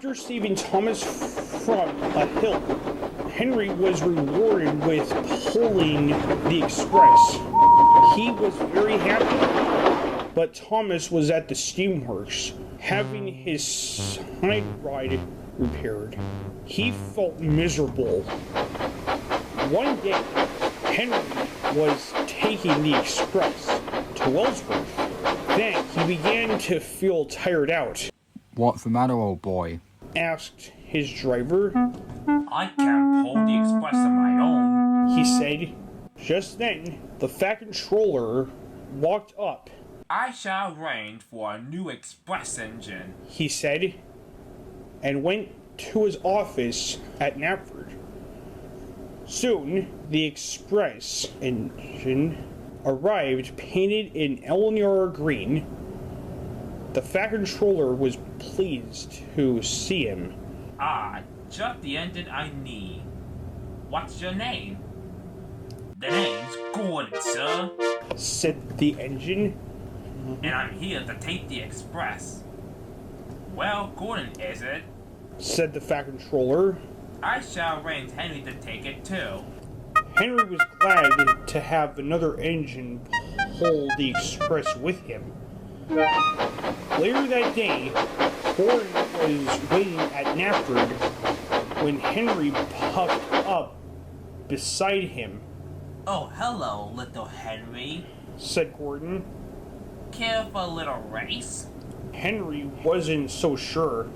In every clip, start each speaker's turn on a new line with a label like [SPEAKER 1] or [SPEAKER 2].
[SPEAKER 1] After saving Thomas from a hill, Henry was rewarded with pulling the express. He was very happy, but Thomas was at the steamworks, having his side ride repaired. He felt miserable. One day, Henry was taking the express to Wellsworth. Then he began to feel tired out.
[SPEAKER 2] What's the matter, old boy?
[SPEAKER 1] Asked his driver.
[SPEAKER 3] I can't pull the express on my own,
[SPEAKER 1] he said. Just then, the Fat Controller walked up.
[SPEAKER 3] I shall arrange for a new express engine,
[SPEAKER 1] he said, and went to his office at Knapford. Soon, the express engine arrived painted in Eleanor green. The Fat Controller was pleased to see him.
[SPEAKER 3] Ah, just the engine I need. What's your name? The name's Gordon, sir,
[SPEAKER 1] said the engine.
[SPEAKER 3] and I'm here to take the express. Well, Gordon, is it?
[SPEAKER 1] Said the Fat Controller.
[SPEAKER 3] I shall arrange Henry to take it too.
[SPEAKER 1] Henry was glad to have another engine pull the express with him. Later that day, Gordon was waiting at Knapford when Henry puffed up beside him.
[SPEAKER 3] Oh, hello, little Henry.
[SPEAKER 1] Said Gordon.
[SPEAKER 3] Care for a little race?
[SPEAKER 1] Henry wasn't so sure.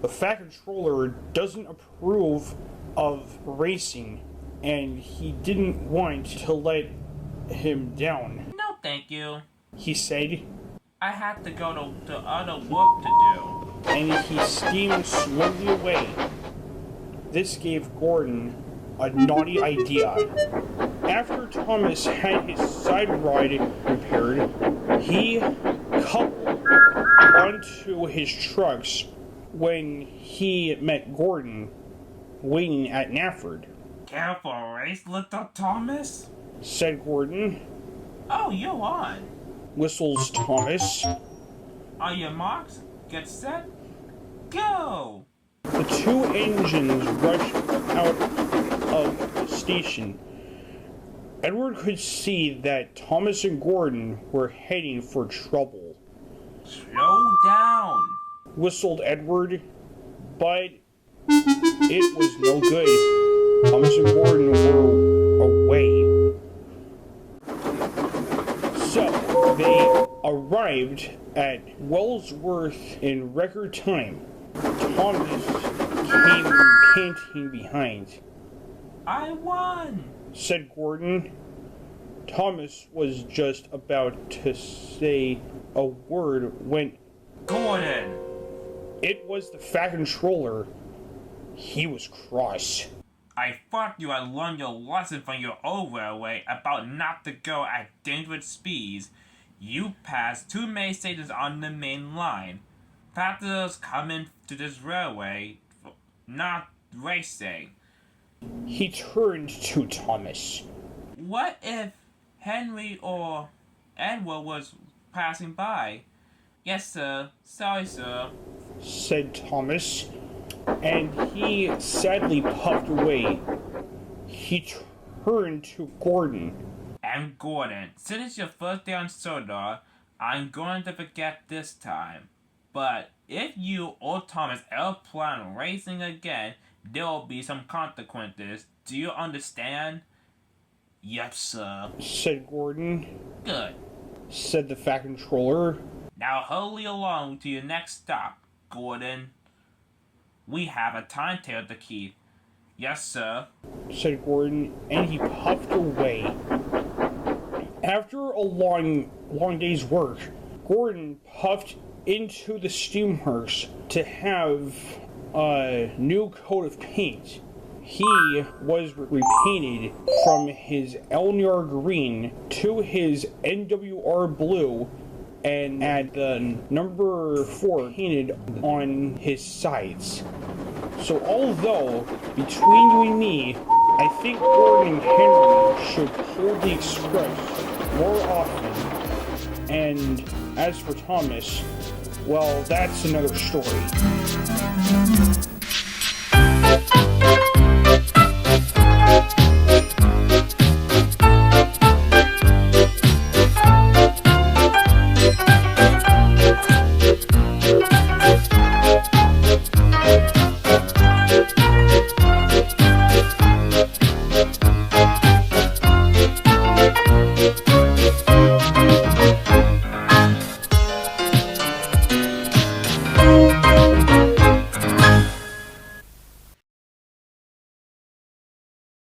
[SPEAKER 1] The Fat Controller doesn't approve of racing, and he didn't want to let him down.
[SPEAKER 3] No, thank you.
[SPEAKER 1] He said,
[SPEAKER 3] I had to go to other work to do.
[SPEAKER 1] and he steamed slowly away. This gave Gordon a naughty idea. After Thomas had his side ride repaired, he coupled onto his trucks when he met Gordon waiting at Knapford.
[SPEAKER 3] Care for a race, little Thomas?
[SPEAKER 1] Said Gordon.
[SPEAKER 3] Oh, you're on.
[SPEAKER 1] Whistles Thomas.
[SPEAKER 3] Are your marks? Get set? Go!
[SPEAKER 1] The two engines rushed out of the station. Edward could see that Thomas and Gordon were heading for trouble.
[SPEAKER 3] Slow down.
[SPEAKER 1] Whistled Edward, but it was no good. Thomas and Gordon were away. So they arrived at Wellsworth in record time. Thomas came panting behind.
[SPEAKER 3] I won!
[SPEAKER 1] Said Gordon. Thomas was just about to say a word when
[SPEAKER 3] Gordon!
[SPEAKER 1] it was the Fat Controller. He was cross.
[SPEAKER 3] I thought you had learned your lesson from your old railway about not to go at dangerous speeds. You passed too many stations on the main line. Passengers coming to this railway, not racing.
[SPEAKER 1] He turned to Thomas.
[SPEAKER 3] What if Henry or Edward was passing by? Yes, sir. Sorry, sir.
[SPEAKER 1] Said Thomas, and he sadly puffed away. He turned to Gordon.
[SPEAKER 3] And Gordon, since it's your first day on Sodor, I'm going to forget this time. But if you or Thomas ever plan on racing again, there will be some consequences. Do you understand? Yes, sir.
[SPEAKER 1] Said Gordon.
[SPEAKER 3] Good.
[SPEAKER 1] Said the Fat Controller.
[SPEAKER 3] Now hurry along to your next stop, Gordon. We have a timetable to keep. Yes, sir.
[SPEAKER 1] Said Gordon, and he puffed away. After a long day's work, Gordon puffed into the steamworks to have a new coat of paint. He was repainted from his Eleanor green to his NWR blue, and had the number 4 painted on his sides. So although, between you and me, I think Gordon and Henry should pull the express more often. And as for Thomas, well, that's another story.